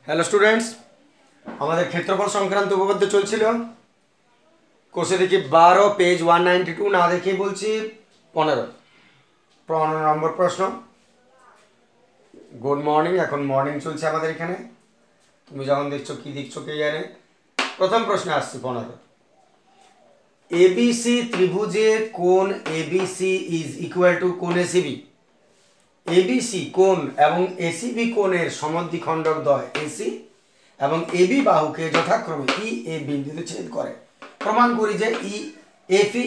Hello students, আমাদের ক্ষেত্রফল সংক্রান্ত উপপাদ্য চলছিল। কোষে দেখি 12 পেজ 192, না দেখে বলছি 15 নম্বর প্রশ্ন। গুড মর্নিং, এখন মর্নিং চলছে আমাদের এখানে। তুমি যখন দেখছো কি দেখছো কে জানে। প্রথম প্রশ্নে আসছি 15। এবিসি ত্রিভুজে কোণ এবিসি ইজ ইকুয়াল টু কোণ এসিবি। এবিসি কোণ এবং এসিবি কোণের সমদ্বিখণ্ডক দ্বয় এসি এবং এবি বাহুকে যথাক্রমে ই এ বিন্দুতে ছেদ করে। প্রমাণ করি যে ই এফি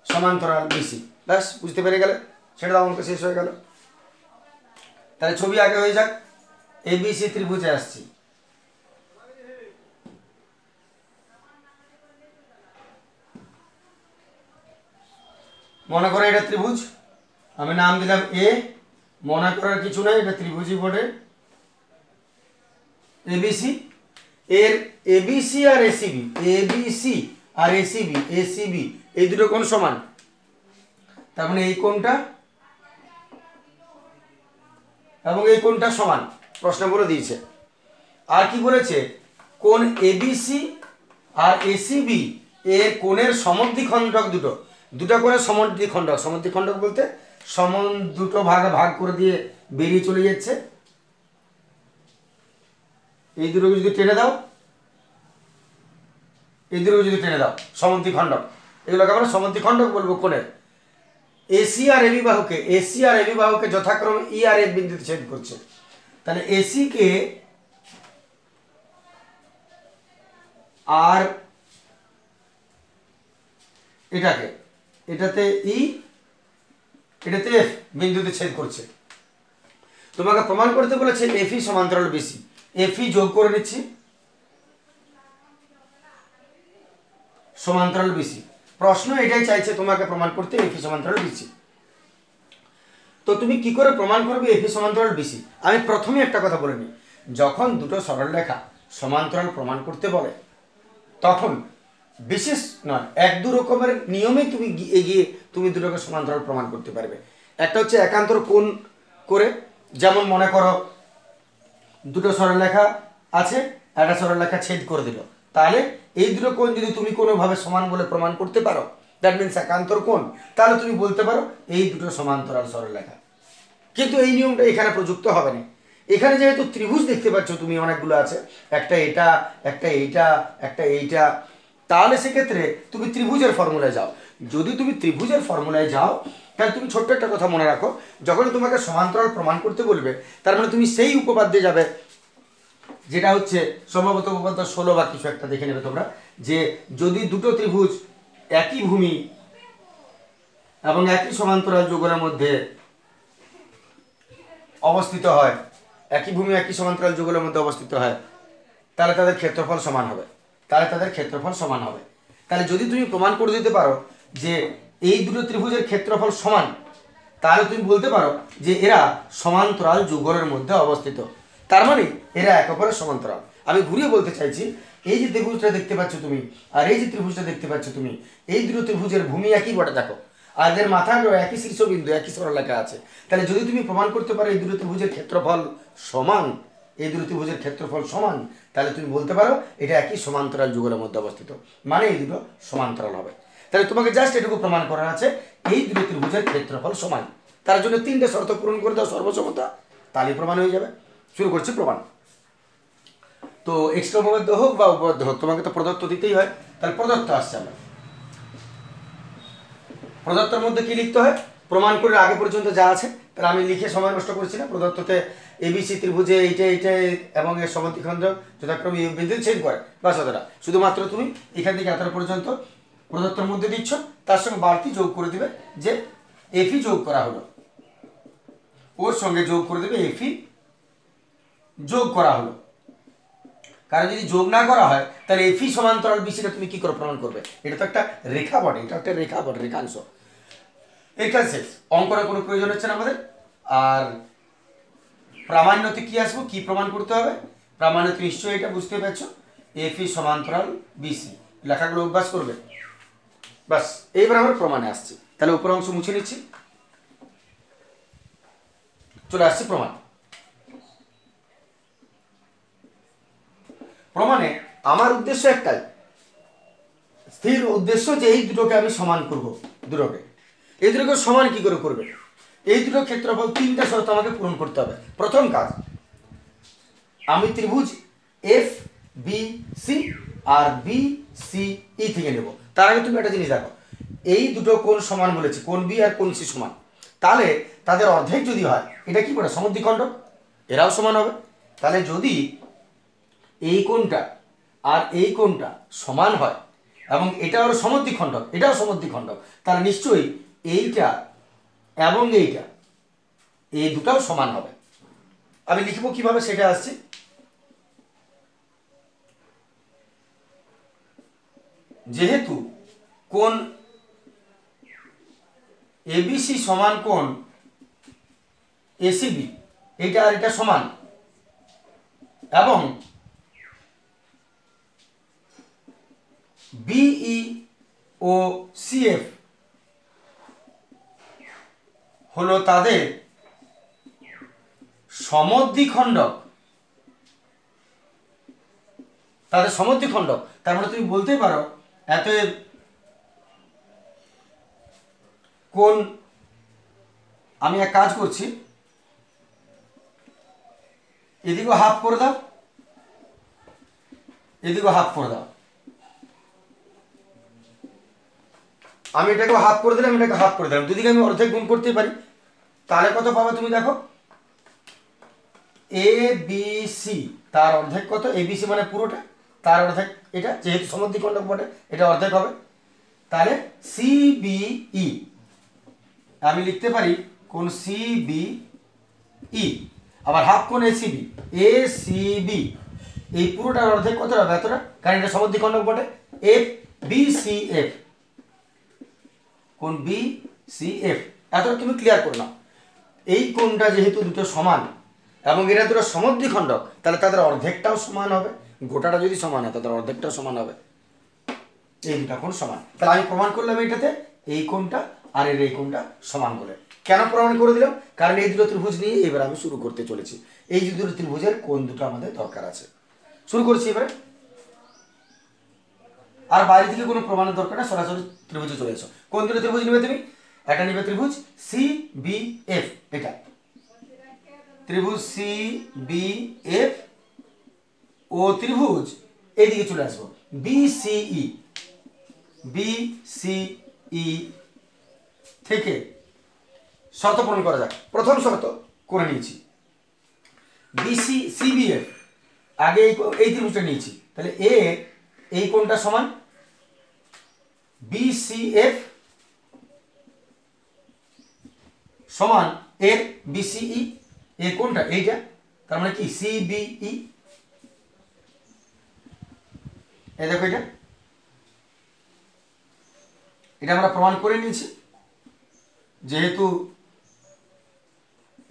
সমান্তরাল বিসি। ব্যাস, বুঝতে পেরে গেলে, সেটা অঙ্ক শেষ হয়ে গেল। তাহলে ছবি আগে হয়ে যাক। এবিসি ত্রিভুজে আসছি। মনে করো এটা ত্রিভুজ, আমি নাম দিলাম এ। মনে করার কিছু নাই, এটা ত্রিভুজই বটে এবিসি। এর এবিসি আর এসিবি, এবিসি আর এসিবি, এসিবি এই দুটো কোণ সমান। তার মানে এই কোণটা এবং এই কোণটা সমান, প্রশ্ন বলে দিয়েছে। আর কি বলেছে, কোণ এবিসি আর এসিবি এর কোণের সমদ্বিখণ্ডক দুটো কোণের সমদ্বিখণ্ডক। সমদ্বিখণ্ডক বলতে সমান দুটো ভাগে ভাগ করে দিয়ে বেরিয়ে চলে যাচ্ছে। এই দুটোকে যদি টেনে দাও, এই দুটোকে যদি টেনে দাও, সমদ্বিখণ্ডক। এগুলোকে আমরা সমদ্বিখণ্ডক বলবো কোণের। এসি আর এবি বাহুকে যথাক্রমে ই আর এফ বিন্দুতে ছেদ করছে। তাহলে এসি কে আর এটাতে ই, এটাতে এফ বিন্দুতে ছেদ করছে। তোমাকে প্রমাণ করতে বলেছে এফি সমান্তরাল বিসি। এফি যোগ করে নিচ্ছি, সমান্তরাল বিসি। প্রশ্ন এটাই চাইছে তোমাকে প্রমাণ করতে এফি সমান্তরাল বিসি। তো তুমি কি করে প্রমাণ করবে এফি সমান্তরাল বিসি? আমি প্রথমে একটা কথা বলে নিই, যখন দুটো সরলরেখা সমান্তরাল প্রমাণ করতে বলে তখন বিশেষ নয়, এক দু রকমের নিয়মে তুমি এগিয়ে তুমি দুটোকে সমান্তরাল প্রমাণ করতে পারবে। একটা হচ্ছে একান্তর কোণ করে, যেমন মনে করো দুটো সরলরেখা আছে, একটা সরলরেখা ছেদ করে দিল, তাহলে এই দুটো কোণ যদি তুমি কোনোভাবে সমান বলে প্রমাণ করতে পারো, দ্যাট মিনস একান্তর কোণ, তাহলে তুমি বলতে পারো এই দুটো সমান্তরাল সরলরেখা। কিন্তু এই নিয়মটা এখানে প্রযুক্ত হবে না। এখানে যেহেতু ত্রিভুজ দেখতে পাচ্ছ তুমি, অনেকগুলো আছে, একটা এটা, একটা এইটা, একটা এইটা, তাহলে সেক্ষেত্রে তুমি ত্রিভুজের ফর্মুলায় যাও। যদি তুমি ত্রিভুজের ফর্মুলায় যাও, তাহলে তুমি ছোট্ট একটা কথা মনে রাখো, যখন তোমাকে সমান্তরাল প্রমাণ করতে বলবে, তার মানে তুমি সেই উপপাদ্যে যাবে যেটা হচ্ছে সম্ভবত উপপাদ্য 16 বা কিছু একটা, দেখে নেবে তোমরা, যে যদি দুটো ত্রিভুজ একই ভূমি এবং একই সমান্তরাল যুগলের মধ্যে অবস্থিত হয়, একই ভূমি একই সমান্তরাল যুগলের মধ্যে অবস্থিত হয়, তাহলে তাদের ক্ষেত্রফল সমান হবে। তাহলে যদি তুমি প্রমাণ করে দিতে পারো যে এই দুটো ত্রিভুজের ক্ষেত্রফল সমান, তাহলে তুমি বলতে পারো যে এরা সমান্তরাল যুগলের মধ্যে অবস্থিত, তার মানে এরা একে অপরের সমান্তরাল। আমি ঘুরিয়ে বলতে চাইছি, এই যে ত্রিভুজটা দেখতে পাচ্ছ তুমি আর এই যে ত্রিভুজটা দেখতে পাচ্ছ তুমি, এই দুটো ত্রিভুজের ভূমি একই বটে, দেখো, আর এদের মাথায় একই শীর্ষবিন্দু, একই সরলরেখা আছে। তাহলে যদি তুমি প্রমাণ করতে পারো এই দুটো ত্রিভুজের ক্ষেত্রফল সমান, তাহলে তুমি বলতে পারো এটা একই সমান্তরাল যুগলের মধ্যে অবস্থিত, মানে এই দুটো সমান্তরাল হবে। তাহলে তোমাকে জাস্ট এটুকু প্রমাণ করার আছে, এই দুটো ত্রিভুজের ক্ষেত্রফল সমান। তার জন্য 3টে শর্ত পূরণ করে দাও, সর্বসমতা, তাহলে প্রমাণ হয়ে যাবে। শুরু করছি প্রমাণ। তো এক্সট্রা উপপাদ্য হোক বা উপপাদ্য হোক, তোমাকে তো প্রদত্ত দিতেই হয়। তাহলে প্রদত্ত আসছে, আমরা প্রদত্তের মধ্যে কি লিখতে হয়, প্রমাণ করে আগে পর্যন্ত যা আছে, তাহলে আমি লিখে সময় নষ্ট করছি না। প্রদত্ততে এবিসি ত্রিভুজে এইটা এবং এর সমদ্বিখণ্ডক যথাক্রমে এই বিন্দুতে ছেদ করে, বাস অতটা। শুধুমাত্র তুমি এখান থেকে এতটা পর্যন্ত প্রদত্তের মধ্যে দিচ্ছ, তার সঙ্গে বাড়তি যোগ করে দিবে যে এফি যোগ করা হলো, ওর সঙ্গে যোগ করে দেবে এফি যোগ করা হলো। কারণ যদি যোগ না করা হয়, তাহলে এফি সমান্তরাল বিসিটা তুমি কি করে প্রমাণ করবে? এটা তো একটা রেখা বটে, এটা একটা রেখা বটে, রেখাংশ। এখানে শেষ, অঙ্কনের কোনো প্রয়োজন হচ্ছে না আমাদের। আর প্রামাণ্যতে কি আসবো, কি প্রমাণ করতে হবে? প্রামাণ্যতে নিশ্চয়ই এটা বুঝতে পারছো, এফি সমান্তরাল বিসি, লেখাগুলো অভ্যাস করবে। বাস, এইবার আমরা প্রমাণে আসছি। তাহলে উপর অংশ মুছে নিচ্ছি, চলে আসছি প্রমাণ। প্রমাণে আমার উদ্দেশ্য একটাই, স্থির উদ্দেশ্য যে এই দুটোকে আমি সমান করব, দুটোকে এই দুটোকে সমান কি করে করবে, এই দুটো ক্ষেত্রফল তিনটা শর্ত আমাকে পূরণ করতে হবে। প্রথম কাজ, আমি ত্রিভুজ এফ বি সি আর বি সি ই থেকে নেব। তার আগে তুমি একটা জিনিস দেখো, এই দুটো কোণ সমান বলেছে, কোণ বি আর কোণ সি সমান, তাহলে তাদের অর্ধেক যদি হয় এটা কি করে সমদ্বিখণ্ডক, এরাও সমান হবে। তাহলে যদি এই কোণটা আর এই কোণটা সমান হয় এবং এটা হলো সমদ্বিখণ্ডক, এটাও সমদ্বিখণ্ডক, তাহলে নিশ্চয়ই এইটা এবং এইটা এই দুটাও সমান হবে। আমি লিখব কিভাবে সেটা আসছে। যেহেতু কোণ এবিসি সমান কোণ এসিবি, এটা আর এটা সমান, এবং বিই ও সিএফ হলো তাদের সমদ্বিখণ্ডক, তাদের সমদ্বিখণ্ডক, তার মানে তুমি বলতে পারো এতএব কোণ, আমি এক কাজ করছি, এদিকেও হাফ করে দাও, এদিকেও হাফ করে দাও, আমি এটাকে হাফ করে দিলাম, এটাকে হাফ করে দিলাম, দুদিকে আমি অর্ধেক গুণ করতে পারি, তাহলে কত পাবে তুমি দেখো, এ বি সি তার অর্ধেক কত, এ বি সি মানে পুরোটা, তার অর্ধেক এটা, যেহেতু সমদ্বিখণ্ডক বটে এটা অর্ধেক হবে, তাহলে সি বি ই আমি লিখতে পারি কোণ সি বি ই, আবার হাফ কোণ A C B, A C B এই পুরোটার অর্ধেক কত হবে এতটা, কারণ এটা সমদ্বিখণ্ডক বটে, এফ বি সি এফ, কোণ বি সি এফ, এতটা তুমি ক্লিয়ার করে নাও। এই কোণটা যেহেতু দুটো সমান এবং এরা দুটো সমদ্বিখণ্ডক, তাহলে তাদের অর্ধেকটাও সমান হবে, গোটাটা যদি সমান হয় তাদের অর্ধেকটাও সমান হবে, এই দুটা কোণ সমান। তাহলে আমি প্রমাণ করলাম এইটাতে এই কোণটা আর এর এই কোণটা সমান বলে। কেন প্রমাণ করে দিলাম, কারণ এই দুটো ত্রিভুজ নিয়ে এবার আমি শুরু করতে চলেছি, এই যে দুটো ত্রিভুজের কোণ দুটো আমাদের দরকার আছে, শুরু করছি এবারে। আর বাইরে থেকে কোনো প্রমাণের দরকার না, সরাসরি ত্রিভুজে চলে এসো। কোন দুটো ত্রিভুজ নিবে তুমি, একটা নিবে ত্রিভুজ সি বি এফ, এটা ত্রিভুজ সি বি এফ ও ত্রিভুজ এইদিকে চলে আসবো B C E, B C E থেকে শর্ত পূরণ করা যাক। প্রথম শর্ত করে নিয়েছি, বিসি সিবিএফ আগে এই ত্রিভুজটা নিয়েছি, তাহলে এ এই কোণটা সমান বিসিএফ সমান এর বিসিই, এর কোণটা এইটা, তার মানে কি সিবিই, এই দেখো এটা, এটা আমরা প্রমাণ করে নিয়েছি, যেহেতু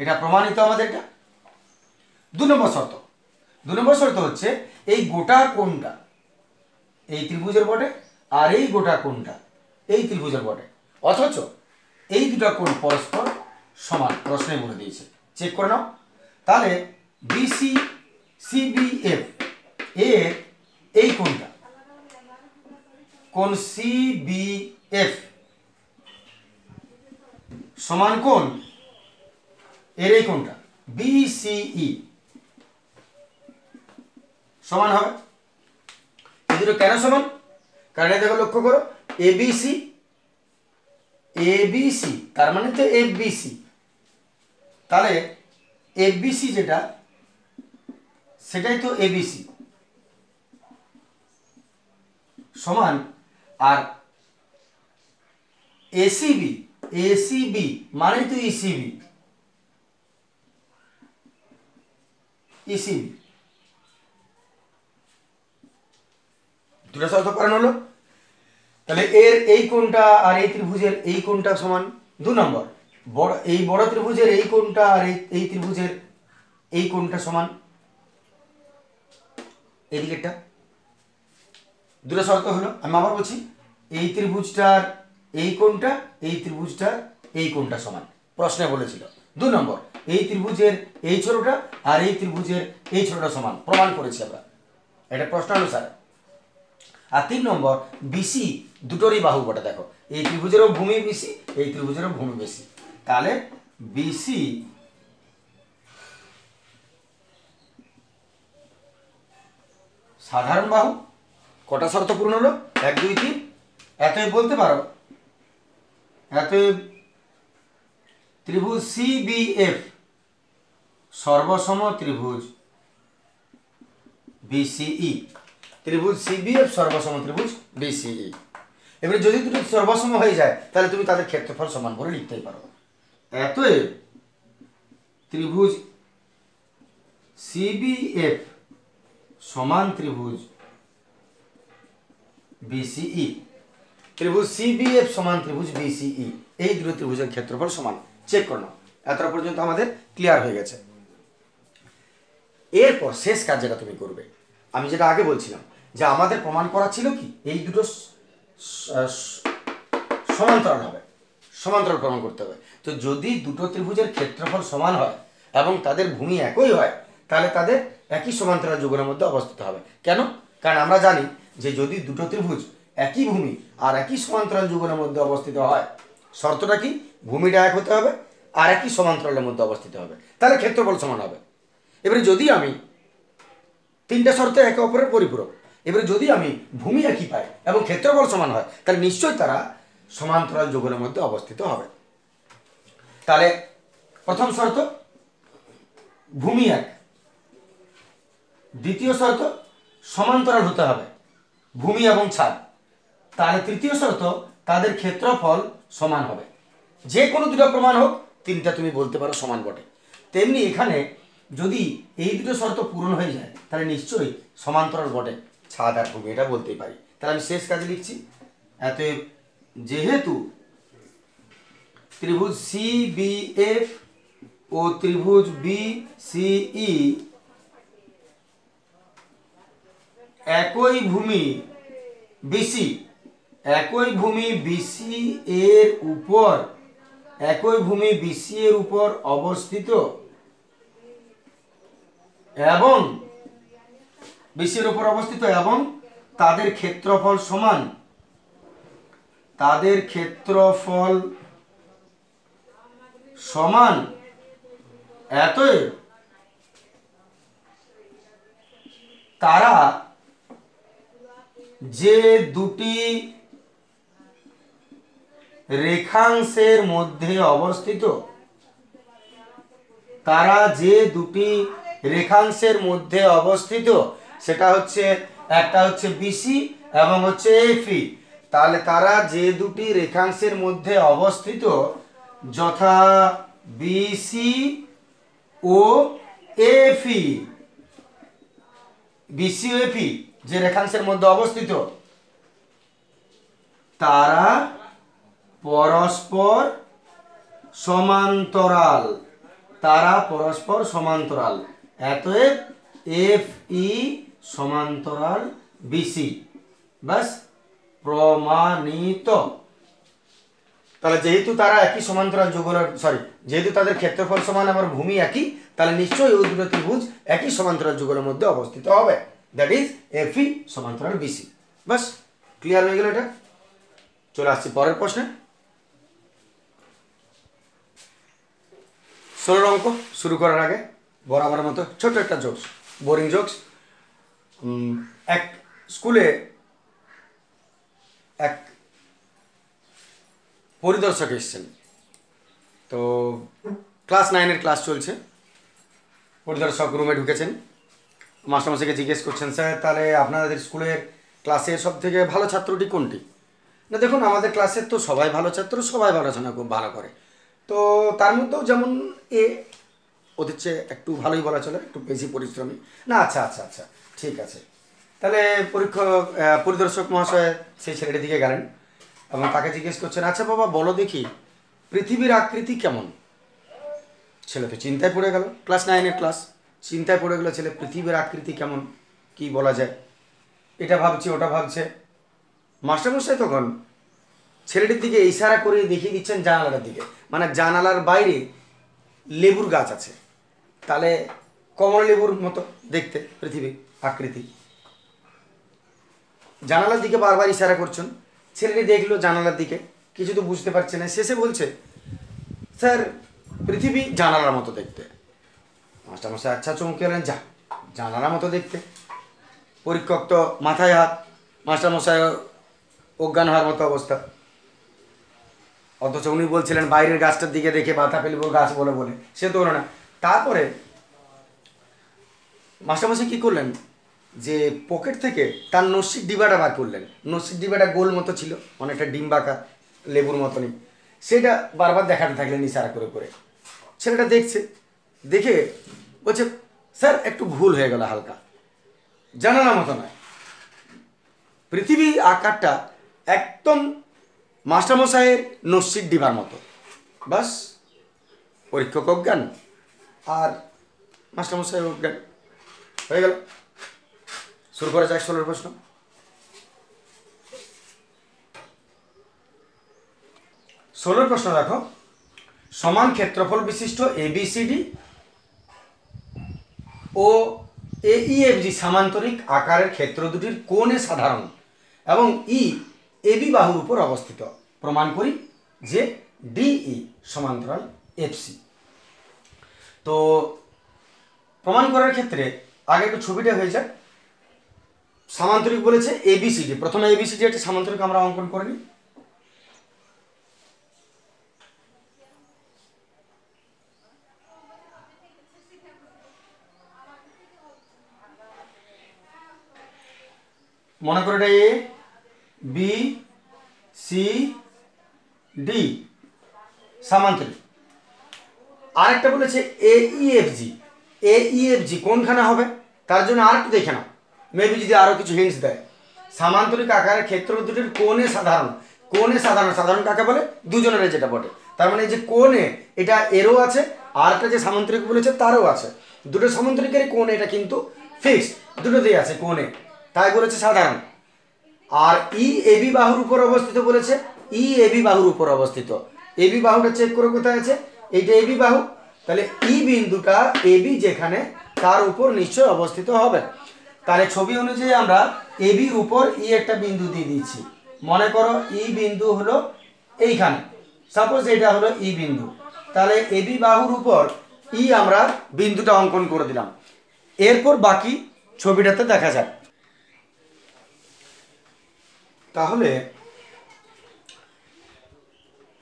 এটা প্রমাণিত আমাদের এটা। দু নম্বর শর্ত হচ্ছে এই গোটা কোণটা এই ত্রিভুজের বটে আর এই গোটা কোণটা এই ত্রিভুজের বটে, অথচ এই দুটা কোণ পরস্পর সমান, প্রশ্নে বলে দিয়েছে, চেক করে নাও। তাহলে বিসি সিবিএফ এর এই কোণটা কোণ সিবিএফ সমান কোণ এর এই কোণটা বিসিই সমান হবে। এই দুটো কেন সমান, কারণ দেখো লক্ষ্য করো এবিসি এবিসি তার মানে তো এফবিসি, তাহলে এফবিসি যেটা সেটাই তো এবিসি সমান, আর এসিবি এসিবি মানে তো ইসিবি, ইসিবি দুটো শর্ত পূরণ হলো। তাহলে এর এই কোণটা আর এই ত্রিভুজের এই কোণটা সমান। দু নম্বর, এই বড় ত্রিভুজের এই কোণটা আর এই ত্রিভুজের এই কোণটা সমান, এই দিকেরটা। দুটো শর্ত হলো, আমি আবার বলছি, এই ত্রিভুজটার এই কোণটা এই ত্রিভুজটার এই কোণটা সমান, প্রশ্নে বলেছিল। দু নম্বর, এই ত্রিভুজের এই ছোটটা আর এই ত্রিভুজের এই ছোটটা সমান, প্রমাণ করেছি আমরা। এটা প্রশ্ন অনুসারে। আর 3 নম্বর, বিসি দুটোরই বাহু বটে। দেখো এই ত্রিভুজেরও ভূমি বিসি, এই ত্রিভুজেরও ভূমি বিসি, তাহলে বিসি সাধারণ বাহু। কটা শর্ত পূর্ণ হলো? 1 2 3। এতই বলতে পারো, এতই ত্রিভুজ সিবিএফ সর্বসম ত্রিভুজ বিসিই। ত্রিভুজ সিবিএফ সর্বসম ত্রিভুজ বিসিই। এবারে যদি দুটো সর্বসম হয়ে যায় তাহলে তুমি তাদের ক্ষেত্রফল সমান বলে লিখতেই পারো। অতএব ত্রিভুজ সিবিএফ সমান ত্রিভুজ বিসিই। ত্রিভুজ সিবিএফ সমান ত্রিভুজ বিসিই, এই দুটো ত্রিভুজের ক্ষেত্রফল সমান। চেক করো, এতটা পর্যন্ত আমাদের ক্লিয়ার হয়ে গেছে। এরপর শেষ কাজ যেটা তুমি করবে, আমি যেটা আগে বলছিলাম যে আমাদের প্রমাণ করা ছিল কি এই দুটো সমান্তরাল হবে, সমান্তরাল প্রমাণ করতে হবে। তো যদি দুটো ত্রিভুজের ক্ষেত্রফল সমান হয় এবং তাদের ভূমি একই হয় তাহলে তাদের একই সমান্তরাল যুগলের মধ্যে অবস্থিত হবে। কেন? কারণ আমরা জানি যে যদি দুটো ত্রিভুজ একই ভূমি আর একই সমান্তরাল যুগলের মধ্যে অবস্থিত হয়, শর্তটা কি? ভূমিটা এক হতে হবে আর একই সমান্তরালের মধ্যে অবস্থিত হবে, তাহলে ক্ষেত্রফল সমান হবে। এবারে যদি আমি 3টা শর্ত একে অপরের পরিপূরক, এবারে যদি আমি ভূমি একই পাই এবং ক্ষেত্রফল সমান হয় তাহলে নিশ্চয়ই তারা সমান্তরাল যুগলের মধ্যে অবস্থিত হবে। তাহলে প্রথম শর্ত ভূমি এক, দ্বিতীয় শর্ত সমান্তরাল হতে হবে ভূমি এবং ছাদ, তাহলে তৃতীয় শর্ত তাদের ক্ষেত্রফল সমান হবে। যে কোনো দুটো প্রমাণ হোক 3টা তুমি বলতে পারো সমান বটে। তেমনি এখানে যদি এই দুটো শর্ত পূরণ হয়ে যায় তাহলে নিশ্চয়ই সমান্তরাল বটে ছাদ আর ভূমি, এটা বলতেই পারি। তাহলে আমি শেষ কাজে লিখছি, অতএব যেহেতু ত্রিভুজ সিবিএফ ও ত্রিভুজ বিসিই একই ভূমি বিসি, একই ভূমি বিসি এর উপর, একই ভূমি বিসি এর উপর অবস্থিত এবং বিসির উপর অবস্থিত এবং তাদের ক্ষেত্রফল সমান, তাদের ক্ষেত্রফল সমান, অতএব তারা যে দুটি রেখাংশের মধ্যে অবস্থিত, তারা যে দুটি রেখাংশের মধ্যে অবস্থিত সেটা হচ্ছে, একটা হচ্ছে বিসি এবং হচ্ছে এফই। তাহলে তারা যে দুটি রেখাংশের মধ্যে অবস্থিত যথা বিসি ও এফই, বিসি ও এফই যে রেখাংশের মধ্যে অবস্থিত তারা পরস্পর সমান্তরাল, তারা পরস্পর সমান্তরাল। অতএব এফ ই সমান্তরাল বিসি, বাস প্রমাণিত। তাহলে যেহেতু তারা একই সমান্তরাল যুগলের, যেহেতু তাদের ক্ষেত্রফল সমান এবং ভূমি একই, তাহলে নিশ্চয়ই ওই দুটো ত্রিভুজ একই সমান্তরাল যুগলের মধ্যে অবস্থিত হবে, দ্যাট ইজ এফ ই সমান্তরাল বিসি। বাস ক্লিয়ার হয়ে গেল এটা। চলে আসছি পরের প্রশ্নে। 16 অঙ্ক শুরু করার আগে বরাবরের মতো ছোট একটা জোকস, বোরিং জোকস। এক স্কুলে এক পরিদর্শক এসেছেন, তো ক্লাস 9-এর ক্লাস চলছে। পরিদর্শক রুমে ঢুকেছেন, মাস্টারমশাইকে জিজ্ঞেস করছেন, স্যার তাহলে আপনাদের স্কুলের ক্লাসের সব থেকে ভালো ছাত্রটি কোনটি? না দেখুন আমাদের ক্লাসের তো সবাই ভালো ছাত্র, সবাই পড়াশোনা খুব ভালো করে, তো তার মধ্যেও যেমন এ, ওদের চেয়ে একটু ভালোই বলা চলে, একটু বেশি পরিশ্রমী। না আচ্ছা আচ্ছা আচ্ছা ঠিক আছে। তাহলে পরিদর্শক মহাশয় সেই ছেলেটির দিকে গেলেন এবং তাকে জিজ্ঞেস করছেন, আচ্ছা বাবা বলো দেখি পৃথিবীর আকৃতি কেমন? ছেলে তো চিন্তায় পড়ে গেল, ক্লাস 9-এর ক্লাস, চিন্তায় পড়ে গেল ছেলে, পৃথিবীর আকৃতি কেমন, কি বলা যায়, এটা ভাবছে ওটা ভাবছে। মাস্টারমশাই তখন ছেলেটির দিকে ইশারা করে দেখিয়ে দিচ্ছেন জানালার দিকে, মানে জানালার বাইরে লেবুর গাছ আছে, তাহলে কমলা লেবুর মতো দেখতে পৃথিবীর আকৃতি। জানালার দিকে বারবার ইশারা করছেন। ছেলেটি দেখলো জানালার দিকে, কিছু তো বুঝতে পারছে না। শেষে বলছে, স্যার পৃথিবী জানালার মতো দেখতে। মাস্টারমশাই আচ্ছা চমকে গেলেন, যা জানালার মতো দেখতে। পরীক্ষক তো মাথায় হাত, মাস্টারমশাই অজ্ঞান হওয়ার মতো অবস্থা। অথচ উনি বলছিলেন বাইরের গাছটার দিকে দেখে বাধা ফেলবো গাছ বলে বলে, সে তো হলো না। তারপরে মাস্টারমশাই কী করলেন, যে পকেট থেকে তার নস্যির ডিবাটা বার করলেন। নস্যির ডিবাটা গোল মতো ছিল, অনেকটা ডিম্বাকার, লেবুর মতনই। সেটা বারবার দেখাতে থাকলেন ইশারা করে করে। ছেলেটা দেখছে, দেখে বলছে, স্যার একটু ভুল হয়ে গেল হালকা, জানালার মতো নয়, পৃথিবীর আকারটা একদম মাস্টারমশাইয়ের নস্যির ডিবার মতো। বাস, পরীক্ষক অজ্ঞান আর মাস্টারমশাই অজ্ঞান হয়ে গেল। শুরু করা যাক 16 প্রশ্ন। 16 প্রশ্ন দেখো, সমান ক্ষেত্রফল বিশিষ্ট ABCD ও AEFG সামান্তরিক আকারের ক্ষেত্র দুটির কোণে সাধারণ এবং AB বাহুর উপর অবস্থিত। প্রমাণ করি যে DE সমান্তরাল FC। তো প্রমাণ করার ক্ষেত্রে আগে একটু ছবিটা হয়ে যায়। সামান্তরিক বলেছে ABCD, প্রথমে ABCD একটা সামান্তরিক আমরা অঙ্কন করে নিই। মনে করে এটা ABCD সামান্তরিক। আরেকটা বলেছে AEFG কোনখানে হবে, তার জন্য আর একটু দেখে নাও, মেবি যদি আরও কিছু হিন্টস দেয়। সামান্তরিক আকারের ক্ষেত্র দুটির কোণে সাধারণ। কোণে সাধারণ, সাধারণ কাকে বলে, দুজনের যেটা বটে। তার মানে এই যে কোণে, এটা এরও আছে, আর একটা যে সামান্তরিক বলেছে তারও আছে। দুটো সামান্তরিকের কোণে এটা কিন্তু ফিক্সড, দুটোতেই আছে কোণে, তাই বলেছে সাধারণ। আর EAB বাহুর উপর অবস্থিত বলেছে, EAB বাহুর উপর অবস্থিত। AB বাহুটা চেক করে কোথায় আছে, এইটা AB বাহু, তাহলে বিন্দুটা AB যেখানে তার উপর নিশ্চয় অবস্থিত হবে। তাহলে ছবি অনুযায়ী আমরা ABর উপর একটা বিন্দু দিয়ে দিচ্ছি। মনে করো বিন্দু হলো এইখানে, সাপোজ এটা হলো বিন্দু, তাহলে AB বাহুর উপর আমরা বিন্দুটা অঙ্কন করে দিলাম। এরপর বাকি ছবিটাতে দেখা যাক। তাহলে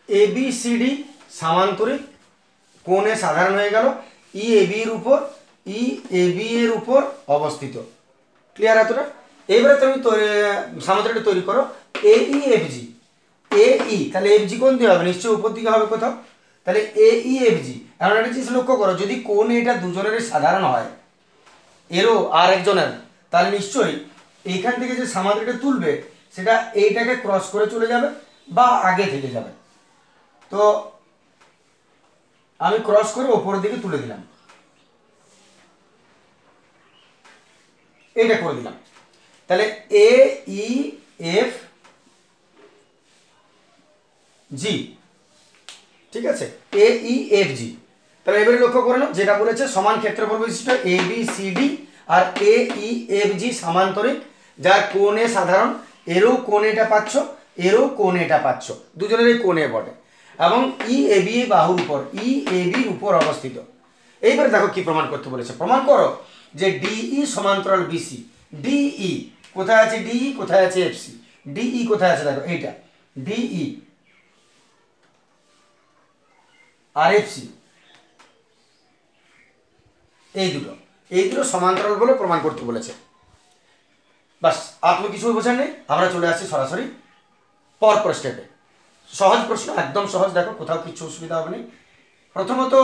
ABCD সামান্তরিক, কোণে সাধারণ হয়ে গেল, EAB এর উপর অবস্থিত। ক্লিয়ার এতটা? এবারে তুমি সামান্তরিকটা তৈরি করো AEFG। তাহলে FG কোণ দিয়ে হবে, নিশ্চয়ই উপর দিকে হবে কোথাও। তাহলে AEFG, এমন একটা জিনিস লক্ষ্য করো, যদি কোণ এটা দুজনের সাধারণ হয়, এরও আর একজনের, তাহলে নিশ্চয়ই এইখান থেকে যে সামান্তরিকটা তুলবে সেটা এইটাকে ক্রস করে চলে যাবে বা আগে থেকে যাবে। তো আমি ক্রস করে ওপরের দিকে তুলে দিলাম, এইটা করে দিলাম। তাহলে AEFG, ঠিক আছে, AEFG। তাহলে এবারে লক্ষ্য করে নাও, যেটা বলেছে সমান ক্ষেত্রফল বিশিষ্ট ABCD আর AEFG সামান্তরিক, যার কোণে সাধারণ, এরও কোণেটা পাচ্ছ, এরও কোণেটা পাচ্ছ, দুজনেরই কোণে বটে, এবং EAB বাহুর উপর, EABর উপর অবস্থিত। এইবারে দেখো কি প্রমাণ করতে বলেছে। প্রমাণ করো যে DE সমান্তরাল BC। DE কোথায় আছে, DE কোথায় আছে, FC। DE কোথায় আছে দেখো, এইটা DE আর FC, এই দুটো সমান্তরাল বলে প্রমাণ করতে বলেছে। বাস, আপনি কিছু বোঝেন নেই, আমরা চলে আসছি সরাসরি পরপর স্টেপে। সহজ প্রশ্ন, একদম সহজ, দেখো কোথাও কিছু অসুবিধা হবে না। প্রথমত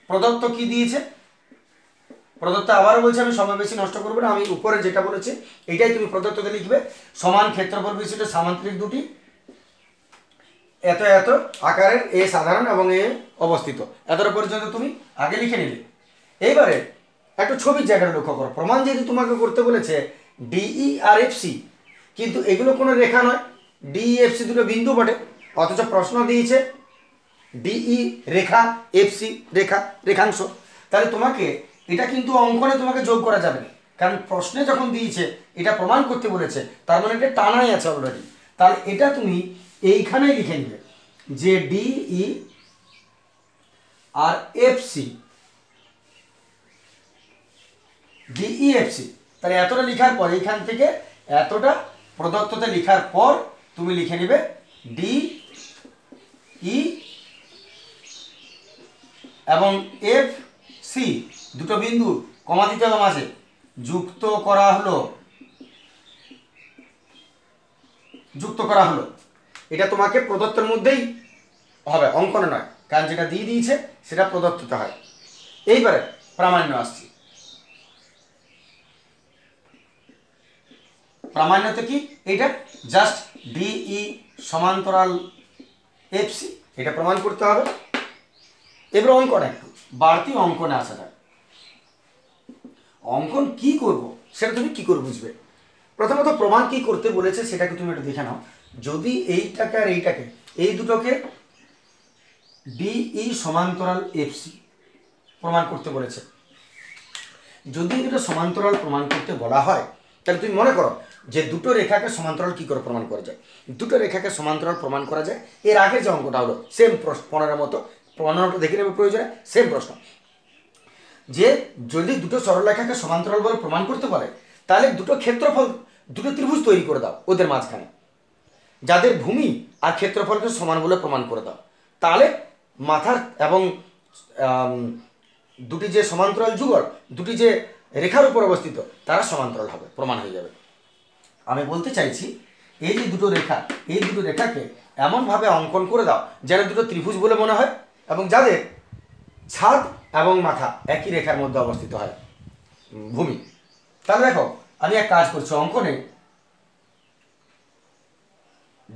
প্রদত্ত কি দিয়েছে, প্রদত্ত আবারও বলছে, আমি সময় বেশি নষ্ট করবো না, আমি উপরে যেটা বলেছে এটাই তুমি প্রদত্ততে লিখবে। সমান ক্ষেত্রফল বিশিষ্ট সামান্তরিক দুটি এত এত আকারের, এ সাধারণ এবং এ অবস্থিত, এতটা পর্যন্ত তুমি আগে লিখে নিলে। এইবারে একটু ছবির জায়গাটা লক্ষ্য করো। প্রমাণ যেহেতু তোমাকে করতে বলেছে DE আর FC, কিন্তু এগুলো কোনো রেখা নয়, DE FC দুটো বিন্দু বটে, অথচ প্রশ্ন দিয়েছে DE রেখা, FC রেখা, রেখাংশ। তাহলে তোমাকে এটা কিন্তু অঙ্কনে তোমাকে যোগ করা যাবে না, কারণ প্রশ্নে যখন দিয়েছে এটা প্রমাণ করতে বলেছে, তার মানে এটা টানাই আছে অলরেডি। তাহলে এটা তুমি এইখানেই লিখে নিবে যে ডিই আর এফসি, ডিইএফসি। তাহলে এতটা লেখার পর এইখান থেকে এতটা প্রদত্ততে লেখার পর তুমি লিখে নিবে ডিই এবং এফ সি, দুটো বিন্দু কমা দিতে হবে মাঝে, যুক্ত করা হলো, যুক্ত করা হলো। এটা তোমাকে প্রদত্তের মধ্যেই হবে, অঙ্কনে নয়, কারণ যেটা দিয়ে দিয়েছে সেটা প্রদত্ততে হয়। এইবারে প্রামাণ্য আসছি। প্রামাণ্যতে কি? এটা জাস্ট ডিই সমান্তরাল এফসি, এটা প্রমাণ করতে হবে। এবার অঙ্কন, একটু বাড়তি অঙ্কনে আসা যাক। অঙ্কন কি করব সেটা তুমি কি করে বুঝবে? প্রথমত প্রমাণ কি করতে বলেছে সেটাকে তুমি একটু দেখে নাও। যদি এইটাকে আর এইটাকে, এই দুটোকে ডিই সমান্তরাল এফসি প্রমাণ করতে বলেছে, যদি দুটো সমান্তরাল প্রমাণ করতে বলা হয়, তাহলে তুমি মনে করো যে দুটো রেখাকে সমান্তরাল কি করে প্রমাণ করা যায়। দুটো রেখাকে সমান্তরাল প্রমাণ করা যায়, এর আগে যে অঙ্কটা হলো সেম প্রশ্ন, 15 মতো 15টা দেখে নেবে প্রয়োজনে, সেম প্রশ্ন। যে যদি দুটো সরলরেখাকে সমান্তরাল বলে প্রমাণ করতে পারে, তাহলে দুটো ক্ষেত্রফল, দুটো ত্রিভুজ তৈরি করে দাও ওদের মাঝখানে, যাদের ভূমি আর ক্ষেত্রফলকে সমান বলে প্রমাণ করে দাও। তাহলে মাথার এবং দুটি যে সমান্তরাল যুগল, দুটি যে রেখার উপর অবস্থিত, তারা সমান্তরাল হবে, প্রমাণ হয়ে যাবে। আমি বলতে চাইছি এই যে দুটো রেখা, এই দুটো রেখাকে এমনভাবে অঙ্কন করে দাও যেন দুটো ত্রিভুজ বলে মনে হয়, এবং যাদের ছাদ এবং মাথা একই রেখার মধ্যে অবস্থিত হয়, ভূমি। তাহলে দেখো আমি এক কাজ করছি, অঙ্কনে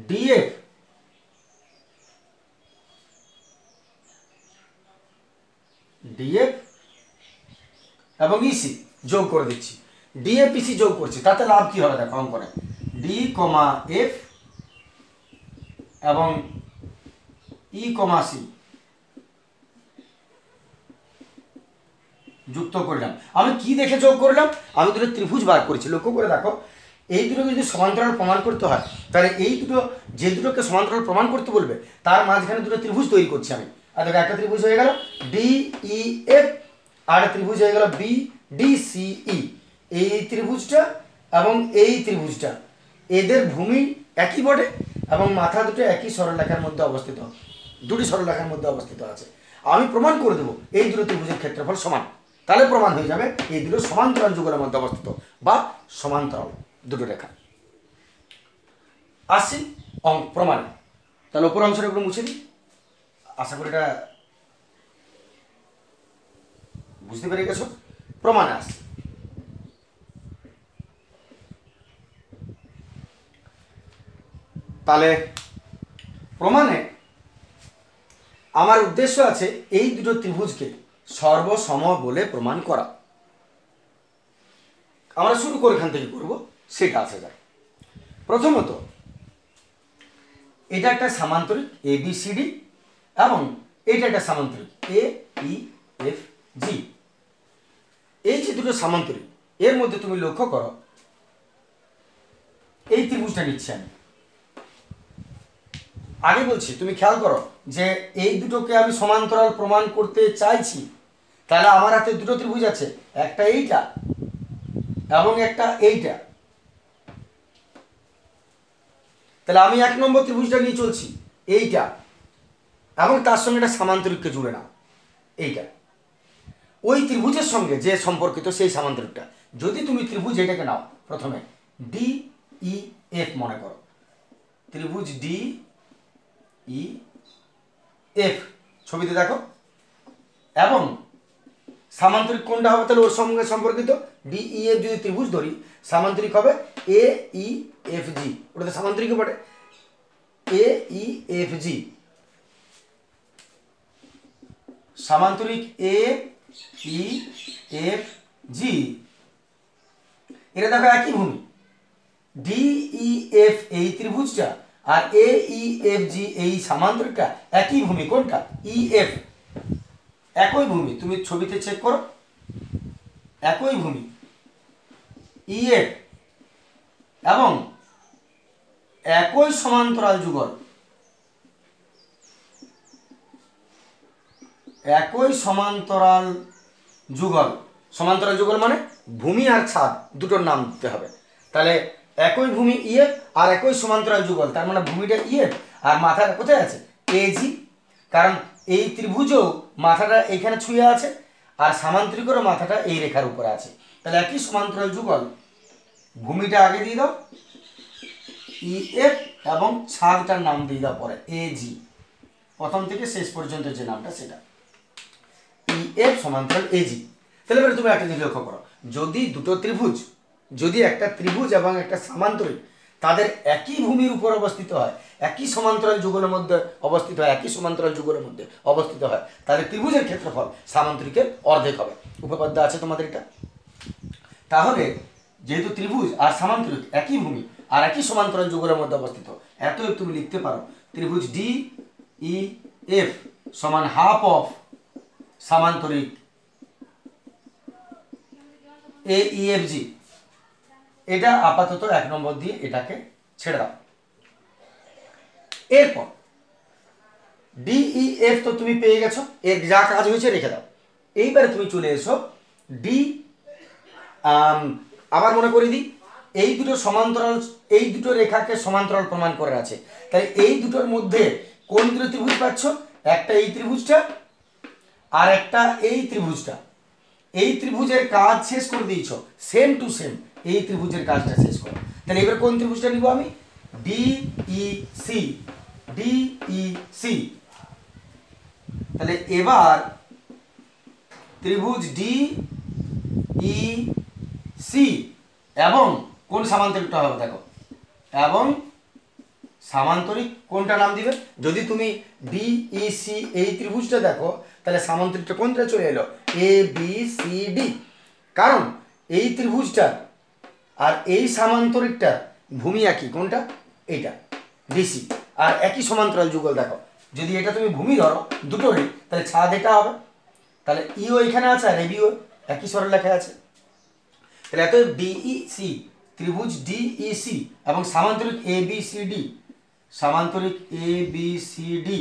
ডিএফ এবং ইসি যোগ করে দিচ্ছি, ডিএফ ইসি যোগ করছি, তাতে লাভ কি হবে দেখো অঙ্কনে, ডি কমা এফ এবং ই কমা সি যুক্ত করলাম। আমি কি দেখে যোগ করলাম? আমি দুটো ত্রিভুজ বার করেছি, লক্ষ্য করে দেখো। এই দুটোকে যদি সমান্তরাল প্রমাণ করতে হয়, তাহলে এই দুটো, যে দুটোকে সমান্তরাল প্রমাণ করতে বলবে তার মাঝখানে দুটো ত্রিভুজ তৈরি করছি আমি। আর দেখো একটা ত্রিভুজ হয়ে গেল ডিইএফ, আর একটা ত্রিভুজ হয়ে গেল বিডিসিই। এই ত্রিভুজটা এবং এই ত্রিভুজটা, এদের ভূমি একই বটে এবং মাথা দুটো একই সরলরেখার মধ্যে অবস্থিত, দুটি সরলরেখার মধ্যে অবস্থিত আছে। আমি প্রমাণ করে দেবো এই দুটো ত্রিভুজের ক্ষেত্রফল সমান, তাহলে প্রমাণ হয়ে যাবে এই দুটো সমান্তরাল যুগলের মধ্যে অবস্থিত বা সমান্তরাল দুটো রেখা। আসছি প্রমাণে। তাহলে উপর অংশটা একটু মুছে দিই, আশা করি এটা বুঝতে পেরে গেছো। প্রমাণে আসছি। তাহলে প্রমাণে আমার উদ্দেশ্য আছে এই দুটো ত্রিভুজকে সর্বসম বলে প্রমাণ করা। আমরা শুরু করে এখান থেকে করব, সেটা আসা যায়। প্রথমত এটা একটা সামান্তরিক ABCD এবং এটা একটা সামান্তরিক AEFG। এই যে দুটো সামান্তরিক, এর মধ্যে তুমি লক্ষ্য করো এই ত্রিভুজটা নিচ্ছি আমি। আগে বলছি তুমি খেয়াল করো যে এই দুটোকে আমি সমান্তরাল প্রমাণ করতে চাইছি, তাহলে আমার হাতে দুটো ত্রিভুজ আছে, একটা এইটা এবং একটা এইটা। তাহলে আমি 1 নম্বর ত্রিভুজটা নিয়ে চলছি, এইটা, এবং তার সঙ্গে একটা সামান্তরিককে জুড়ে নাও, এইটা। ওই ত্রিভুজের সঙ্গে যে সম্পর্কিত সেই সামান্তরিকটা, যদি তুমি ত্রিভুজ এটাকে নাও, প্রথমে DEF মনে করো, ত্রিভুজ DEF ছবিতে দেখো, এবং সামান্তরিক কোনটা হবে? তাহলে ওর সঙ্গে সম্পর্কিত DEF যদি ত্রিভুজ ধরি, সামান্তরিক হবে AEFG, ওটাতে সামান্তরিক বটে AEFG, সামান্তরিক AEFG। এটা দেখো একই ভূমি, DEF এই ত্রিভুজটা আর AEFG এই সামান্তরিকটা একই ভূমি। কোনটা? EF, একই ভূমি। তুমি ছবিতে চেক করো, একই ভূমি। ইএফ এবং একই সমান্তরাল যুগল, একই সমান্তরাল যুগল, সমান্তরাল যুগল মানে ভূমি আর ছাদ দুটোর নাম দিতে হবে। তাহলে একই ভূমি ইএফ আর একই সমান্তরাল যুগল, তার মানে ভূমিটা ইএফ আর মাথাটা কোথায় আছে এজি, কারণ এই ত্রিভুজও মাথাটা এইখানে ছুঁয়ে আছে আর সামান্তরিকেরও মাথাটা এই রেখার উপরে আছে। তাহলে একই সমান্তরাল যুগল, ভূমিটা আগে দিয়ে দাও ইএফ এবং ছাদটার নাম দিয়ে দাও পরে এজি, প্রথম থেকে শেষ পর্যন্ত যে নামটা সেটা ইএফ সমান্তরাল এজি। তাহলে এবারে তুমি একটা জিনিস লক্ষ্য করো, যদি দুটো ত্রিভুজ, যদি একটা ত্রিভুজ এবং একটা সামান্তরিক তাদের একই ভূমির উপর অবস্থিত হয়, একই সমান্তরাল যুগলের মধ্যে অবস্থিত হয়, একই সমান্তরাল যুগলের মধ্যে অবস্থিত হয়, তাহলে ত্রিভুজের ক্ষেত্রফল সামান্তরিকের অর্ধেক হবে। উপপাদ্য আছে তোমাদের এটা। তাহলে যেহেতু ত্রিভুজ আর সামান্তরিক একই ভূমি আর একই সমান্তরাল যুগলের মধ্যে অবস্থিত, এতএব তুমি লিখতে পারো ত্রিভুজ ডি ই এফ সমান হাফ অফ সামান্তরিক এ ই এফ জি। এটা আপাতত 1 নম্বর দিয়ে এটাকে ছেড়ে দাও। এরপর ডিইএফ তো তুমি পেয়ে গেছো, এর যা কাজ হয়েছে রেখে দাও। এইবারে তুমি চলে এসো ডি, আবার মনে করে দিই এই দুটো সমান্তরাল, এই দুটো রেখাকে সমান্তরাল প্রমাণ করে আছে। তাহলে এই দুটোর মধ্যে কোন দুটো ত্রিভুজ পাচ্ছ, একটা এই ত্রিভুজটা আর একটা এই ত্রিভুজটা। এই ত্রিভুজের কাজ শেষ করে দিয়েছ, সেম টু সেম এই ত্রিভুজের কাজটা শেষ করো। তাহলে এবার কোন ত্রিভুজটা নিব আমি, ডিইসি, ডিইসি। তাহলে এবার ত্রিভুজ ডিইসি এবং কোন সামান্তরিকটা হবে দেখো, এবং সামান্তরিক কোনটা নাম দিবে, যদি তুমি ডিইসি এই ত্রিভুজটা দেখো তাহলে সামান্তরিকটা কোনটা চলে এলো এ বি সি ডি, কারণ এই ত্রিভুজটা আর এই সামান্তরিকটা ভূমি একই, কোনটা এইটা ডিসি, আর একই সমান্তরাল যুগল। দেখো যদি এটা তুমি ভূমি ধরো দুটোরই, তাহলে ছাদ এটা হবে, তাহলে ইও এখানে আছে আর এবিও একই সরল লেখা আছে। তাহলে এত ডিইসি, ত্রিভুজ ডিইসি এবং সামান্তরিক A B C D, সামান্তরিক A B C D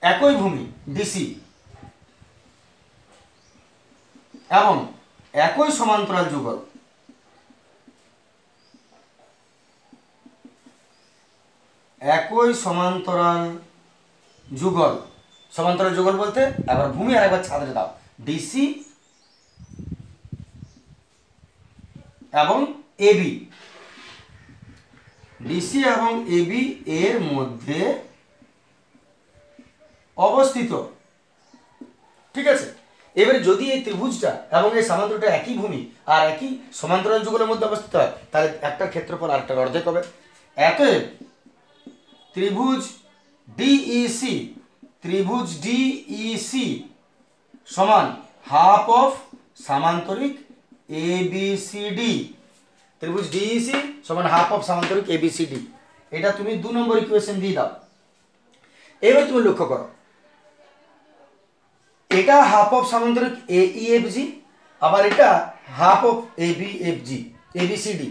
একই ভূমি ডিসি এবং একই সমান্তরাল যুগল, একই সমান্তরাল যুগল, সমান্তরাল যুগল বলতে একবার ভূমি আর একবার ছাদে দাও, ডিসি এবং এবি, ডিসি এবং এবি এর মধ্যে অবস্থিত। ঠিক আছে, এবারে যদি এই ত্রিভুজটা এবং এই সামান্তরিকটা একই ভূমি আর একই সমান্তরাল যুগলের মধ্যে অবস্থিত হয়, তাহলে একটার ক্ষেত্রফল আরেকটার অর্ধেক হবে। অতএব ত্রিভুজ ডিইসি, ত্রিভুজ ডিইসি সমান হাফ অফ সামান্তরিক এবিসিডি, ত্রিভুজ ডিইসি সমান হাফ অফ সামান্তরিক এবিসিডি। এটা তুমি 2 নম্বর ইকুয়েশন দিয়ে দাও। এবার তুমি লক্ষ্য করো, এটা হাফ অফ সামান্তরিক এইএফজি, আবার এটা হাফ অফ এবিএফজি, এবিসিডি।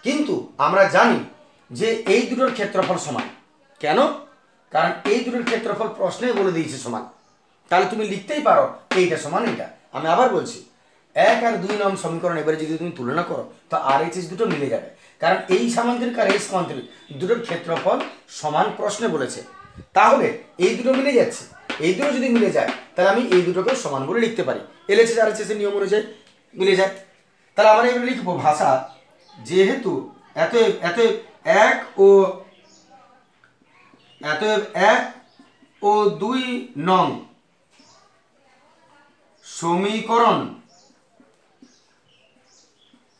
কিন্তু আমরা জানি যে এই দুটোর ক্ষেত্রফল সমান। কেন? কারণ এই দুটোর ক্ষেত্রফল প্রশ্নেই বলে দিয়েছে সমান। তাহলে তুমি লিখতেই পারো এইটা সমান এইটা। আমি আবার বলছি, 1 আর 2 নং সমীকরণ এবারে যদি তুমি তুলনা করো তো RHS দুটো মিলে যাবে, কারণ এই সামান্তরিক আর এই সামান্তরিক দুটোর ক্ষেত্রফল সমান প্রশ্নে বলেছে। তাহলে এই দুটো মিলে যাচ্ছে, এই দুটো যদি মিলে যায় তাহলে আমি এই দুটোকে সমান বলে লিখতে পারি, LHS RHS এর নিয়ম অনুযায়ী মিলে যায়। তাহলে আমরা এবারে লিখবো ভাষা, যেহেতু এতএব 1 ও 2 নং সমীকরণ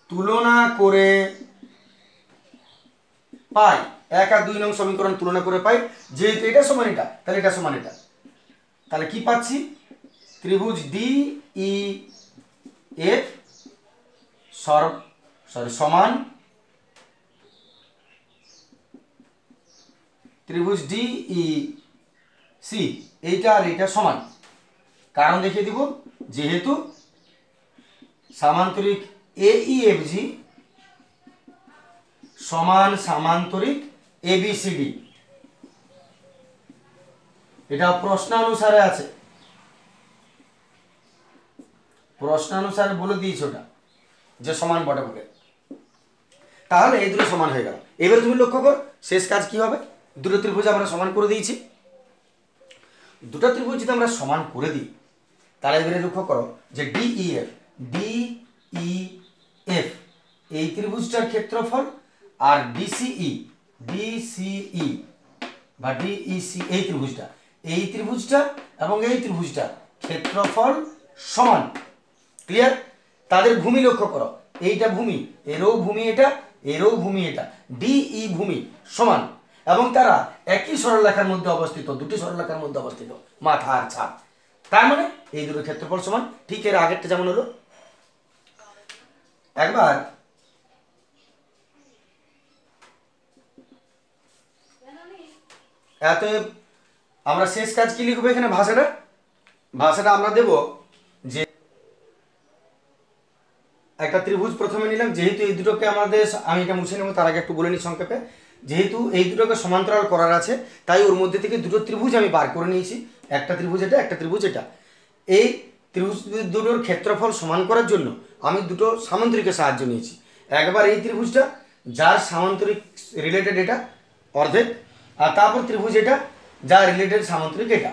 তুলনা করে পাই, 1 আর 2 নং সমীকরণ তুলনা করে পাই, যেহেতু এটা সমান এটা তাহলে এটা সমান এটা। তাহলে কি পাচ্ছি, ত্রিভুজ ডিইএফ সমান ত্রিভুজ ডিইসি, এইটা আর এইটা সমান। কারণ দেখিয়ে দিব, যেহেতু সামান্তরিক AEFG সমান সামান্তরিক ABCD, এটা প্রশ্নানুসারে আছে, প্রশ্নানুসারে বলে দিয়েছে ওটা যে সমান বটে বলে। তাহলে এই দুটো সমান হয়ে গেল। এবারে তুমি লক্ষ্য করো শেষ কাজ কি হবে, দুটো ত্রিভুজ আমরা সমান করে দিয়েছি। দুটো ত্রিভুজ যদি আমরা সমান করে দিই তাহলে এবারে লক্ষ্য করো যে DEF এই ত্রিভুজটার ক্ষেত্রফল আর DCE বা DEC এই ত্রিভুজটা এবং এই ত্রিভুজটা ক্ষেত্রফল সমান। ক্লিয়ার? তাদের ভূমি লক্ষ্য করো, এইটা ভূমি, এরও ভূমি এটা, এরও ভূমি এটা, DE ভূমি সমান এবং তারা একই সরলরেখার মধ্যে অবস্থিত, দুটি সরলরেখার মধ্যে অবস্থিত, মাথা আর ছাদ। তার মানে এই দুটো ক্ষেত্রফল সমান। ঠিক এর আগেরটা যেমন হলো। একবার অতএব আমরা শেষ কাজ কি লিখবো এখানে, ভাষাটা আমরা দেব যে একটা ত্রিভুজ প্রথমে নিলাম, যেহেতু এই দুটোকে আমাদের, আমি এটা মুছে নেব তার আগে একটু বলে নিই সংক্ষেপে, যেহেতু এই দুটোকে সমান্তরাল করার আছে তাই ওর মধ্যে থেকে দুটো ত্রিভুজ আমি বার করে নিয়েছি, একটা ত্রিভুজ এটা, একটা ত্রিভুজ এটা। এই ত্রিভুজ দুটোর ক্ষেত্রফল সমান করার জন্য আমি দুটো সামান্তরিকের সাহায্য নিয়েছি। একবার এই ত্রিভুজটা যার সামান্তরিক রিলেটেড এটা অর্ধেক, আর তারপর ত্রিভুজ এটা যার রিলেটেড সামান্তরিক এটা,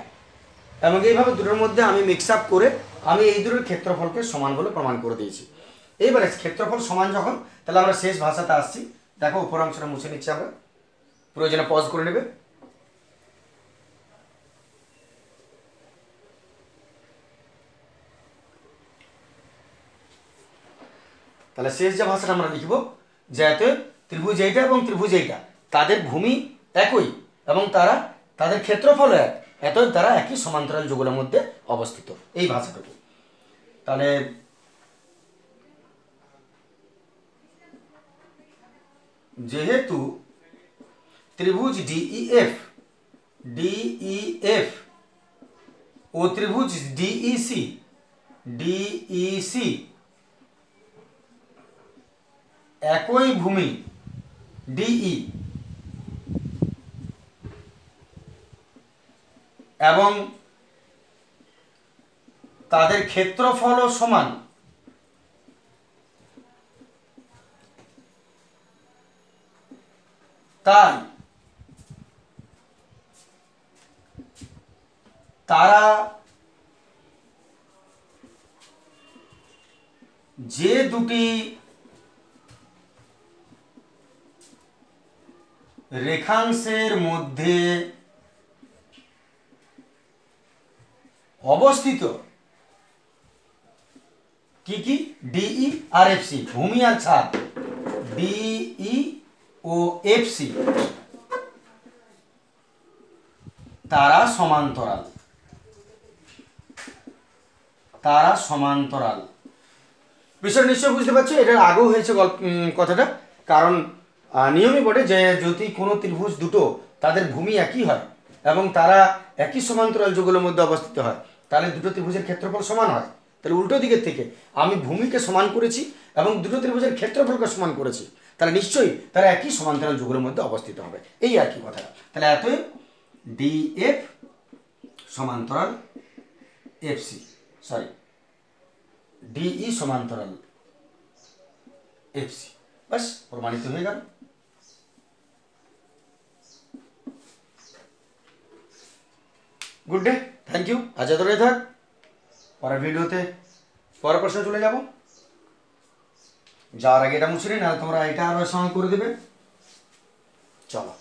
এবং এইভাবে দুটোর মধ্যে আমি মিক্স আপ করে আমি এই দুটোর ক্ষেত্রফলকে সমান বলে প্রমাণ করে দিয়েছি। এইবারে ক্ষেত্রফল সমান যখন, তাহলে আমরা শেষ ভাষাতে আসছি। দেখো উপর অংশটা মুছে নিচ্ছি আমরা, প্রয়োজনে পজ করে নেবে। তাহলে শেষ যে ভাষাটা আমরা লিখব যে এত ত্রিভুজ এইটা এবং ত্রিভুজ এইটা তাদের ভূমি একই এবং তাদের ক্ষেত্রফল এক, এতএব তারা একই সমান্তরাল যুগলের মধ্যে অবস্থিত, এই ভাষাটুকু। তাহলে যেহেতু ত্রিভুজ DEF ও ত্রিভুজ DEC একই ভূমি DE এবং তাদের ক্ষেত্রফলও সমান, তাই তারা যে দুটি রেখাংশের মধ্যে অবস্থিত, কি কি, DE আর FC, ভূমি আর ছাদ, DE ও FC তারা সমান্তরাল, বিষয়টা নিশ্চয় বুঝতে পারছো। এটার আগেও হয়েছে কথাটা, কারণ নিয়মই বটে যে যদি কোনো ত্রিভুজ দুটো তাদের ভূমি একই হয় এবং তারা একই সমান্তরাল যুগলের মধ্যে অবস্থিত হয় তাহলে দুটো ত্রিভুজের ক্ষেত্রফল সমান হয়। তাহলে উল্টো দিকের থেকে আমি ভূমিকে সমান করেছি এবং দুটো ত্রিভুজের ক্ষেত্রফলকে সমান করেছি, তাহলে নিশ্চয়ই তারা একই সমান্তরাল যুগলের মধ্যে অবস্থিত হবে, এই আর কি কথাটা। তাহলে এতই DF সমান্তরাল DE সমান্তরাল FC, বাস প্রমাণিত হয়ে গেল। Good day, thank you. আজ এতটাই থাক, পরের ভিডিওতে পরের প্রশ্ন চলে যাব। যাওয়ার আগে এটা মুছে নিই, নাহলে তোমরা এটা আরো সঙ্গে করে দেবে। চলো।